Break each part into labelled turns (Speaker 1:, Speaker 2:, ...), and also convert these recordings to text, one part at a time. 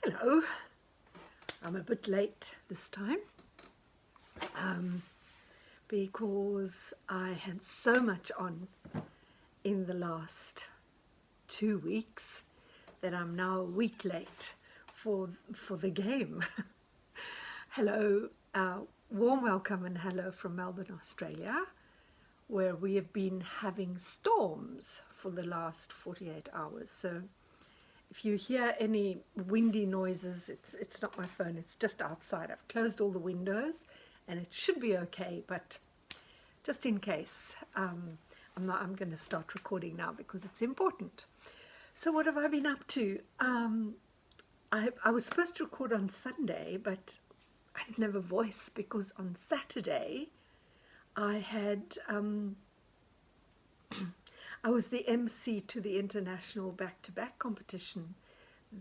Speaker 1: Hello, I'm a bit late this time because I had so much on in the last 2 weeks that I'm now a week late for the game. Hello, warm welcome and hello from Melbourne, Australia, where we have been having storms for the last 48 hours. So if you hear any windy noises, it's not my phone, it's just outside. I've closed all the windows and it should be okay, but just in case, I'm going to start recording now because it's important. So what have I been up to? I was supposed to record on Sunday, but I didn't have a voice because on Saturday I had I was the MC to the international back-to-back competition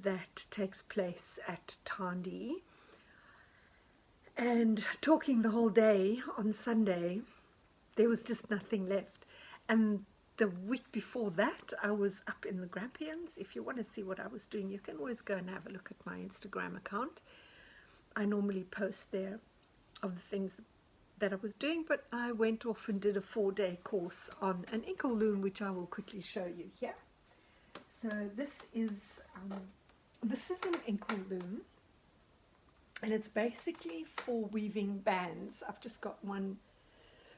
Speaker 1: that takes place at Tandi, and talking the whole day on Sunday, there was just nothing left. And the week before that, I was up in the Grampians. If you want to see what I was doing, you can always go and have a look at my Instagram account. I normally post there of the things that I was doing, but I went off and did a 4-day course on an Inkle loom, which I will quickly show you here. So this is an Inkle loom, and it's basically for weaving bands. I've just got one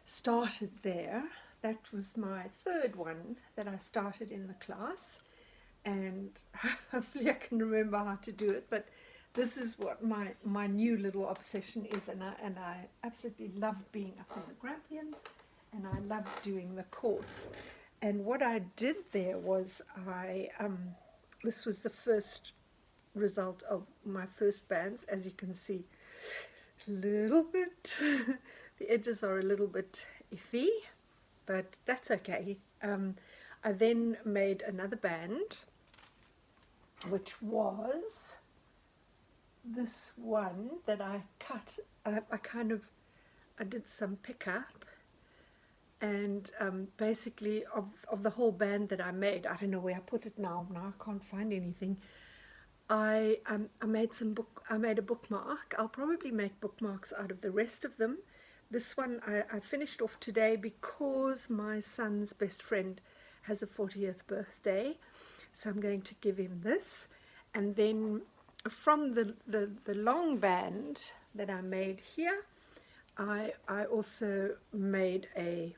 Speaker 1: started there. That was my third one that I started in the class, and hopefully I can remember how to do it, but this is what my new little obsession is, and I absolutely love being up in the Grampians, and I love doing the course. And what I did there was this was the first result of my first bands. As you can see, a little bit, the edges are a little bit iffy, but that's okay. I then made another band, which was this one that I cut. I did some pickup, and basically of the whole band that I made, I don't know where I put it now. I can't find anything. I made a bookmark. I'll probably make bookmarks out of the rest of them. This one I finished off today because my son's best friend has a 40th birthday, so I'm going to give him this. And then from the long band that I made here, I also made a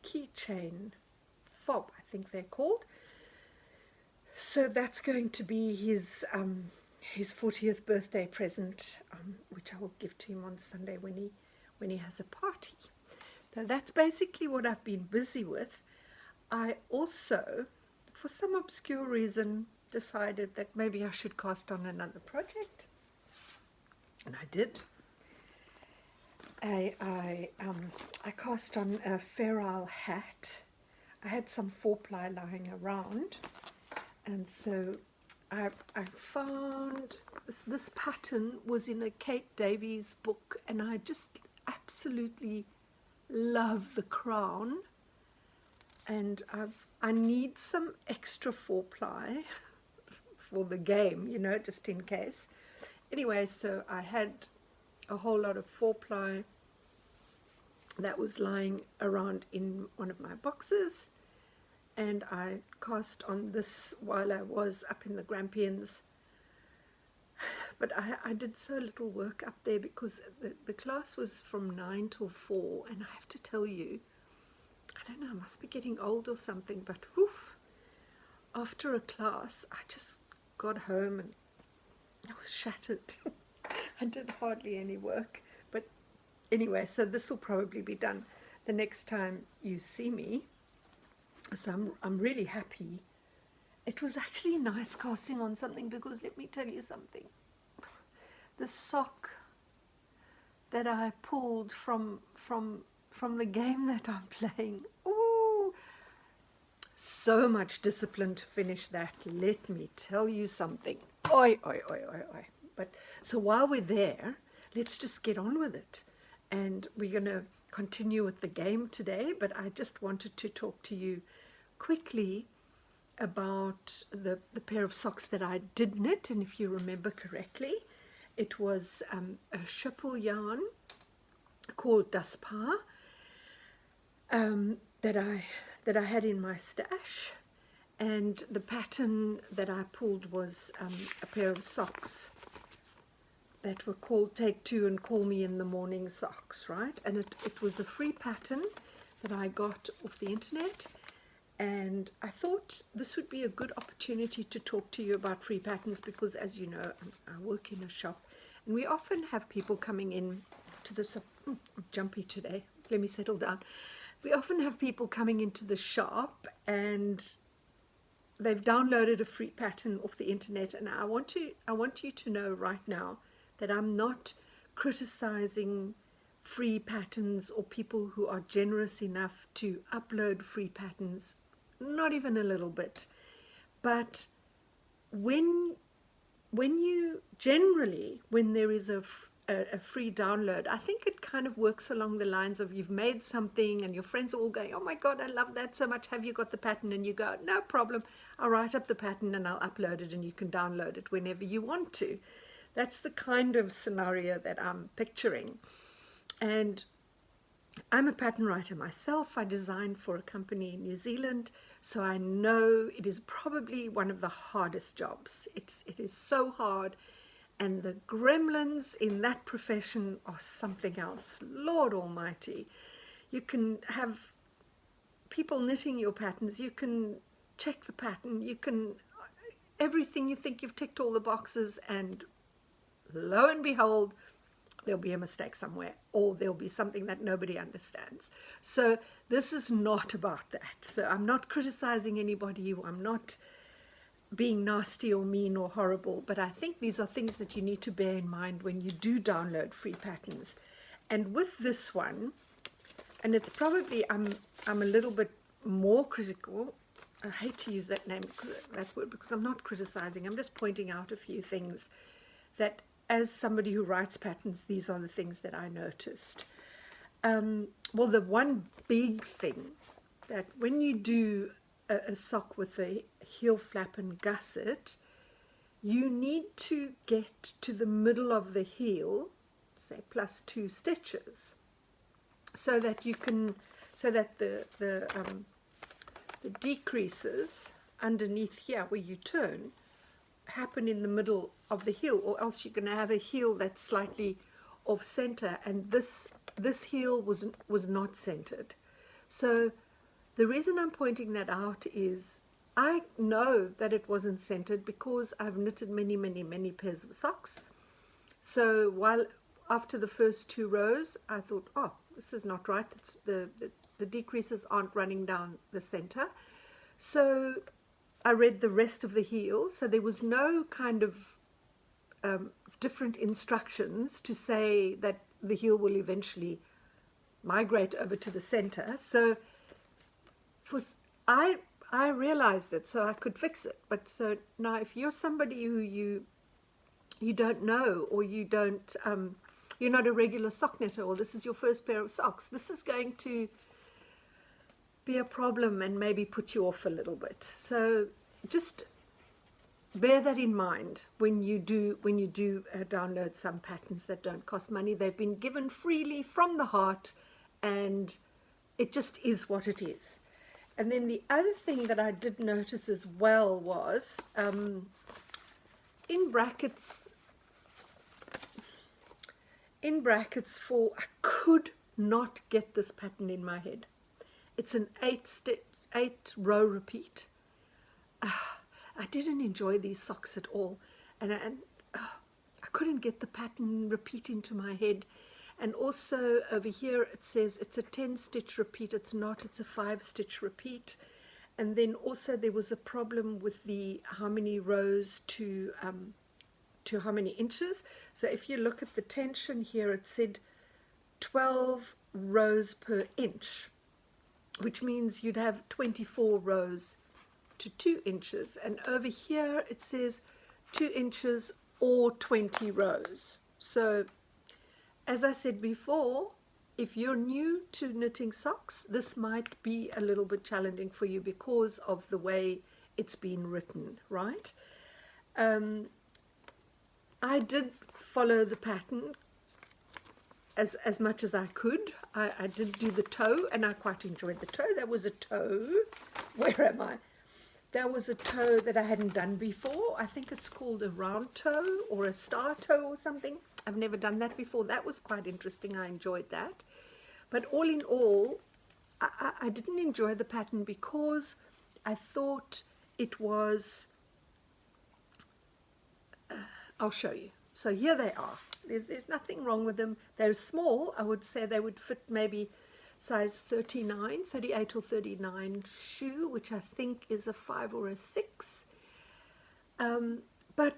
Speaker 1: keychain fob, I think they're called. So that's going to be his 40th birthday present, which I will give to him on Sunday when he has a party. So that's basically what I've been busy with. I also, for some obscure reason, decided that maybe I should cast on another project, and I did. I cast on a Fair Isle hat. I had some 4-ply lying around, and so I found this pattern was in a Kate Davies book, and I just absolutely love the crown, and I need some extra 4-ply for the game, you know, just in case. Anyway, so I had a whole lot of 4-ply that was lying around in one of my boxes, and I cast on this while I was up in the Grampians. But I did so little work up there because the class was from 9 till 4, and I have to tell you, I don't know, I must be getting old or something, but woof, after a class I just got home and I was shattered. I did hardly any work. But anyway, so this will probably be done the next time you see me. So I'm really happy. It was actually nice casting on something, because let me tell you something. The sock that I pulled from the game that I'm playing, ooh, so much discipline to finish that, let me tell you something. Oi, oi, oi, oi, oi. But so while we're there, let's just get on with it. And we're going to continue with the game today, but I just wanted to talk to you quickly about the pair of socks that I did knit, and if you remember correctly, it was a Schiphol yarn called Dustpa that I had in my stash, and the pattern that I pulled was a pair of socks that were called Take Two and Call Me in the Morning socks, right? And it was a free pattern that I got off the internet, and I thought this would be a good opportunity to talk to you about free patterns, because as you know, I work in a shop, and we often have people coming in to the shop. I'm jumpy today, let me settle down. We often have people coming into the shop and they've downloaded a free pattern off the internet, and I want you to know right now that I'm not criticizing free patterns or people who are generous enough to upload free patterns, not even a little bit. But when there is a free download, I think it kind of works along the lines of you've made something and your friends are all going, oh my God, I love that so much, have you got the pattern? And you go, no problem, I'll write up the pattern and I'll upload it and you can download it whenever you want to. That's the kind of scenario that I'm picturing. And I'm a pattern writer myself. I designed for a company in New Zealand, so I know it is probably one of the hardest jobs. It is so hard, and the gremlins in that profession are something else. Lord Almighty, you can have people knitting your patterns, you can check the pattern, you can everything, you think you've ticked all the boxes, and lo and behold, there'll be a mistake somewhere, or there'll be something that nobody understands. So this is not about that. So I'm not criticizing anybody, I'm not being nasty or mean or horrible, but I think these are things that you need to bear in mind when you do download free patterns. And with this one, and it's probably, I'm a little bit more critical. I hate to use that word, because I'm not criticizing, I'm just pointing out a few things that, as somebody who writes patterns, these are the things that I noticed. Well, the one big thing, that when you do a sock with a heel flap and gusset, you need to get to the middle of the heel, say plus 2 stitches, so that the decreases underneath here where you turn happen in the middle of the heel, or else you're going to have a heel that's slightly off center, and this heel was not centered. So the reason I'm pointing that out is I know that it wasn't centered because I've knitted many pairs of socks. So while after the first 2 rows I thought, oh, this is not right, it's the decreases aren't running down the center. So I read the rest of the heel, so there was no kind of different instructions to say that the heel will eventually migrate over to the center. So I realized it, so I could fix it. But so now, if you're somebody who you don't know, or you don't, you're not a regular sock knitter, or this is your first pair of socks, this is going to be a problem and maybe put you off a little bit. So just bear that in mind when you do download some patterns that don't cost money. They've been given freely from the heart, and it just is what it is. And then the other thing that I did notice as well was in brackets for, I could not get this pattern in my head. It's an 8 row repeat. I didn't enjoy these socks at all, and I couldn't get the pattern repeat into my head. And also over here it says it's a 10 stitch repeat. It's not, it's a 5 stitch repeat. And then also there was a problem with the how many rows to how many inches. So if you look at the tension here, it said 12 rows per inch, which means you'd have 24 rows to 2 inches. And over here it says 2 inches or 20 rows. So as I said before, if you're new to knitting socks, this might be a little bit challenging for you because of the way it's been written, right? I did follow the pattern as much as I could. I did do the toe, and I quite enjoyed the toe. That was a toe. Where am I? That was a toe that I hadn't done before. I think it's called a round toe or a star toe or something. I've never done that before. That was quite interesting. I enjoyed that. But all in all, I didn't enjoy the pattern because I thought it was... I'll show you. So here they are. There's nothing wrong with them. They're small. I would say they would fit maybe size 38 or 39 shoe, which I think is a 5 or a 6. But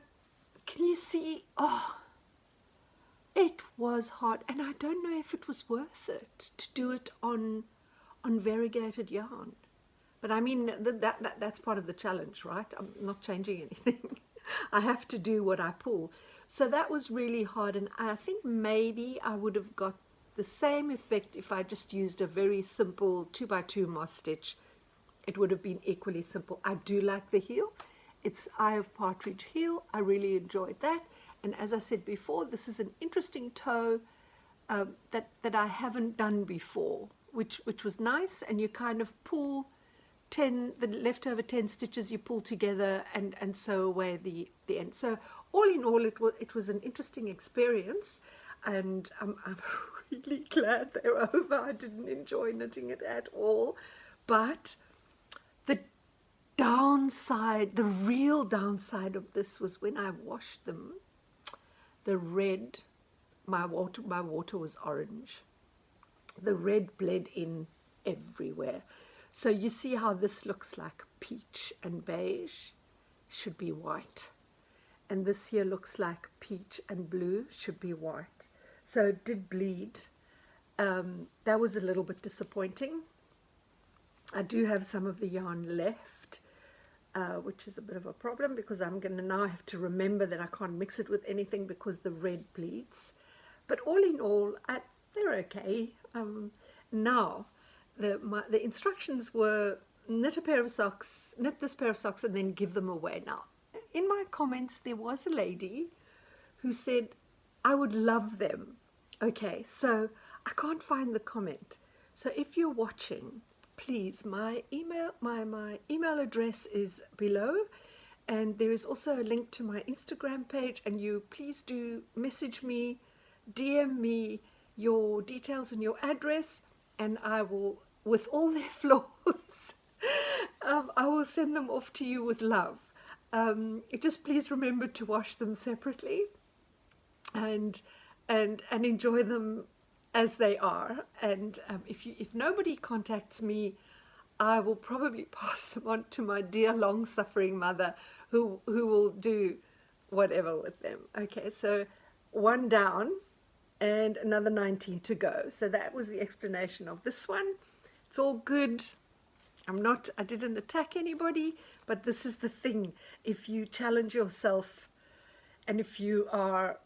Speaker 1: can you see? Oh, it was hard, and I don't know if it was worth it to do it on variegated yarn. But I mean, that's part of the challenge, right? I'm not changing anything. I have to do what I pull. So that was really hard, and I think maybe I would have got the same effect if I just used a very simple 2x2 moss stitch. It would have been equally simple. I do like the heel. It's Eye of Partridge heel. I really enjoyed that. And as I said before, this is an interesting toe that I haven't done before, which was nice. And you kind of pull the leftover 10 stitches you pull together and sew away the end. So all in all, it was an interesting experience, and I'm really glad they're over. I didn't enjoy knitting it at all, but the downside, the real downside of this was when I washed them, the red, my water was orange. The red bled in everywhere. So you see how this looks like peach and beige, should be white. And this here looks like peach and blue, should be white. So it did bleed. That was a little bit disappointing. I do have some of the yarn left, which is a bit of a problem because I'm going to now have to remember that I can't mix it with anything because the red bleeds. But all in all, they're okay. Now, the instructions were knit this pair of socks, and then give them away. Now, in my comments, there was a lady who said, I would love them. Okay, so I can't find the comment. So if you're watching, please, my email address is below, and there is also a link to my Instagram page, and you please do message me, DM me your details and your address, and I will, with all their flaws, I will send them off to you with love. Just please remember to wash them separately and enjoy them as they are. And if nobody contacts me, I will probably pass them on to my dear long-suffering mother, who will do whatever with them. Okay, so one down and another 19 to go. So that was the explanation of this one. It's all good. I didn't attack anybody, but this is the thing. If you challenge yourself, and if you are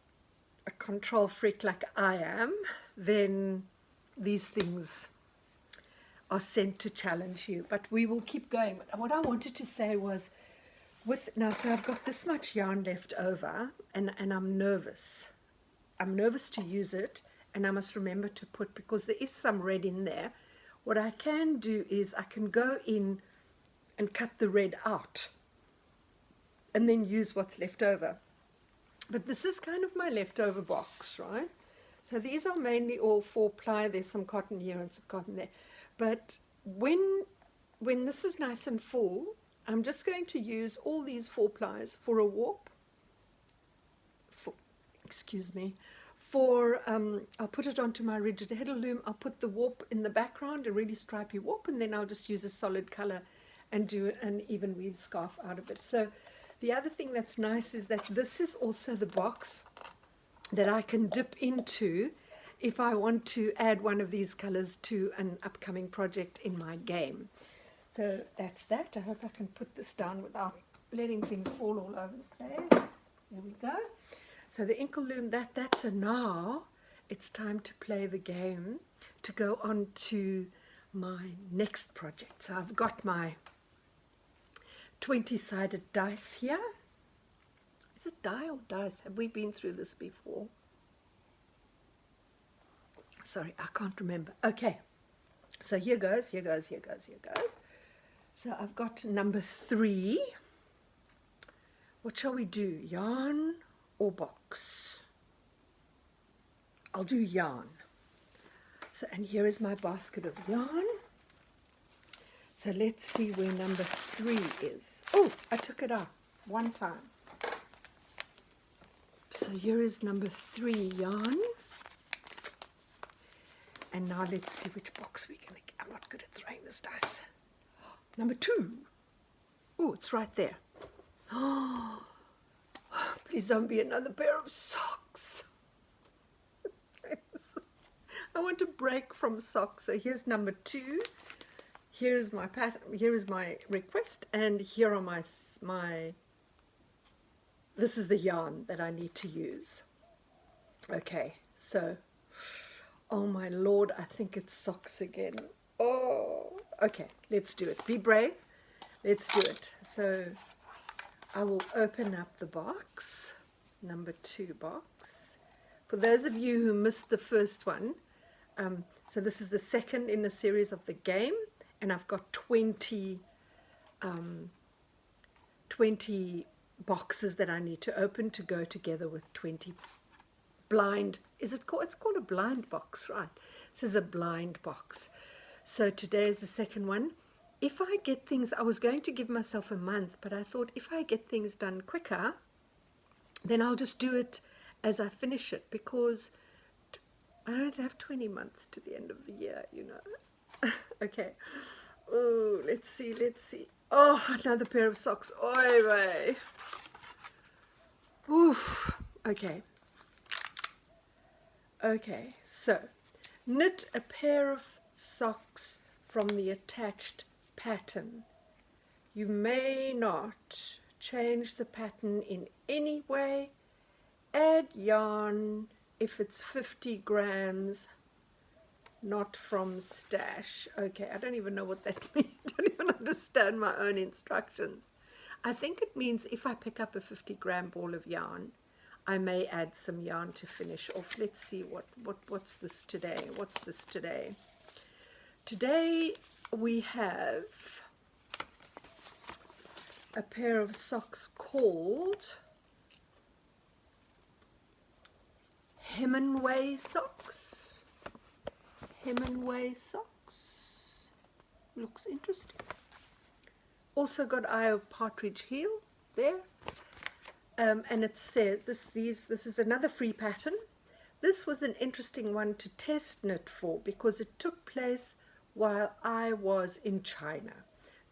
Speaker 1: a control freak like I am, then these things are sent to challenge you. But we will keep going. But what I wanted to say was, so I've got this much yarn left over, and I'm nervous. I'm nervous to use it, and I must remember to put, because there is some red in there. What I can do is I can go in and cut the red out and then use what's left over. But this is kind of my leftover box, right? So these are mainly all 4-ply. There's some cotton here and some cotton there. But when this is nice and full, I'm just going to use all these 4-plies for a warp. I'll put it onto my rigid heddle loom. I'll put the warp in the background, a really stripy warp, and then I'll just use a solid color and do an even weave scarf out of it. So the other thing that's nice is that this is also the box that I can dip into if I want to add one of these colors to an upcoming project in my game. So that's that. I hope I can put this down without letting things fall all over the place. There we go. So the Inkle loom, that's a now. It's time to play the game, to go on to my next project. So I've got my 20-sided dice here. Is it die or dice? Have we been through this before? Sorry, I can't remember. Okay, so here goes, here goes, here goes, here goes. So I've got number 3. What shall we do? Yarn or box? I'll do yarn. So, and here is my basket of yarn. So let's see where number 3 is. Oh, I took it out one time. So here is number 3 yarn. And now let's see which box we're going to get. I'm not good at throwing this dice. Number 2. Oh, it's right there. Oh, please don't be another pair of socks. I want to break from socks. So here's number 2. Here's my pattern. Here is my request, and here are my. This is the yarn that I need to use. Okay, so, oh my Lord, I think it's socks again. Oh, okay, let's do it. Be brave. Let's do it. So I will open up the box, number 2 box. For those of you who missed the first one, so this is the second in the series of the game, and I've got 20 boxes that I need to open to go together with 20 blind. Is it called? It's called a blind box, right? This is a blind box. So today is the second one. If I get things, I was going to give myself a month, but I thought if I get things done quicker, then I'll just do it as I finish it, because I don't have 20 months to the end of the year, you know. Okay. Oh, let's see, let's see. Oh, another pair of socks. Oy vey. Oof. Okay. Okay, so knit a pair of socks from the attached pattern. You may not change the pattern in any way. Add yarn if it's 50 grams, not from stash. Okay, I don't even know what that means. I don't even understand my own instructions. I think it means if I pick up a 50-gram ball of yarn, I may add some yarn to finish off. Let's see what's this today. What's this today? Today we have a pair of socks called Hemingway socks. Hemingway socks. Looks interesting. Also got Eye of Partridge Heel there. And it says this is another free pattern. This was an interesting one to test knit for because it took place while I was in China.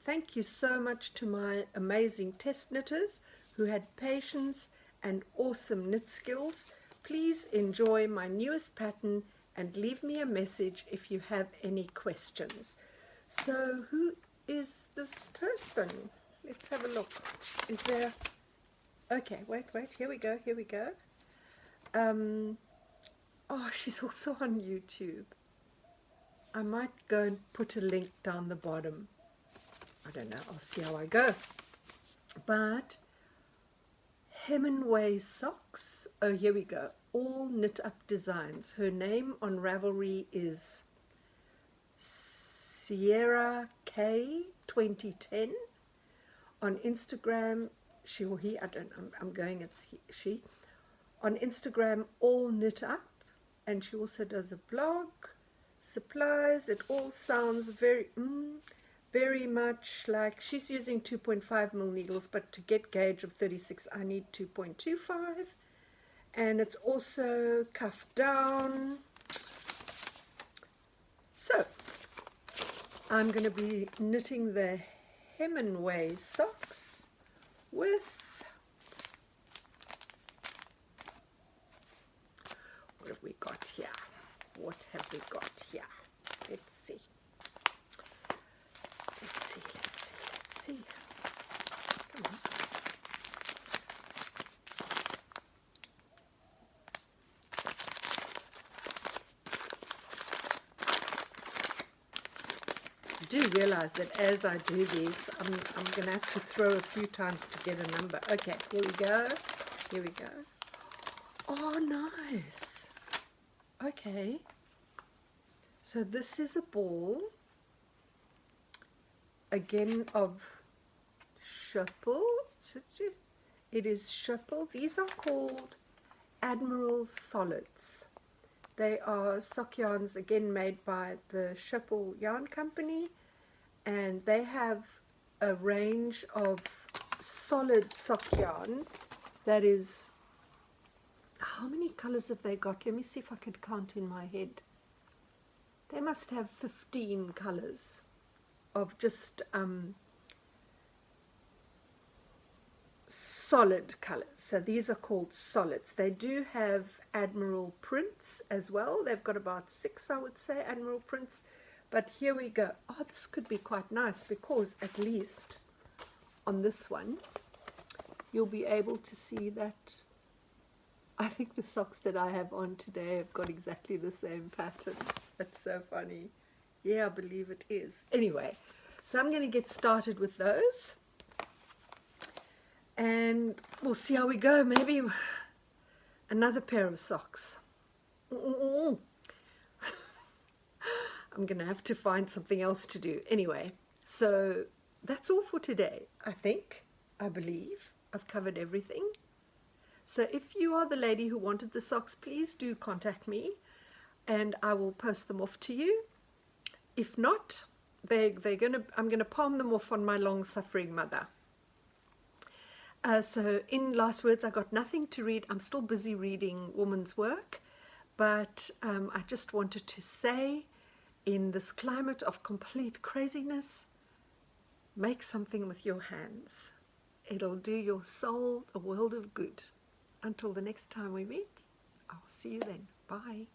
Speaker 1: Thank you so much to my amazing test knitters who had patience and awesome knit skills. Please enjoy my newest pattern and leave me a message if you have any questions. So who is this person? Let's have a look. Is there... Okay, wait, here we go. Oh, she's also on YouTube. I might go and put a link down the bottom. I don't know, I'll see how I go. But Hemingway socks. Oh, here we go. All knit up designs. Her name on Ravelry is Sierra K 2010. On Instagram, she or he, I don't know, I'm going, it's she. On Instagram, all knit up, and she also does a blog, supplies. It all sounds very much like she's using 2.5 mil needles, but to get gauge of 36, I need 2.25. And it's also cuffed down. So I'm going to be knitting the Hemingway socks with, what have we got here? What have we got here? Let's see. Let's see. Come on. do realize that as I do these, I'm going to have to throw a few times to get a number. Okay, here we go. Here we go. Oh, nice. Okay. So this is a ball, again, of Schuppel. It is Schuppel. These are called Admiral Solids. They are sock yarns, again, made by the Schuppel Yarn Company, and they have a range of solid sock yarn that is, how many colors have they got? Let me see if I could count in my head. They must have 15 colors of just solid colors. So these are called solids. They do have Admiral prints as well. They've got about 6, I would say, Admiral prints. But here we go. Oh, this could be quite nice, because at least on this one you'll be able to see that I think the socks that I have on today have got exactly the same pattern. That's so funny. Yeah, I believe it is. Anyway, so I'm going to get started with those, and we'll see how we go. Maybe another pair of socks. I'm going to have to find something else to do. Anyway, so that's all for today, I think. I believe I've covered everything. So if you are the lady who wanted the socks, please do contact me and I will post them off to you. If not, I'm going to palm them off on my long-suffering mother. So in last words, I got nothing to read. I'm still busy reading woman's work, but I just wanted to say, in this climate of complete craziness, make something with your hands. It'll do your soul a world of good. Until the next time we meet, I'll see you then. Bye.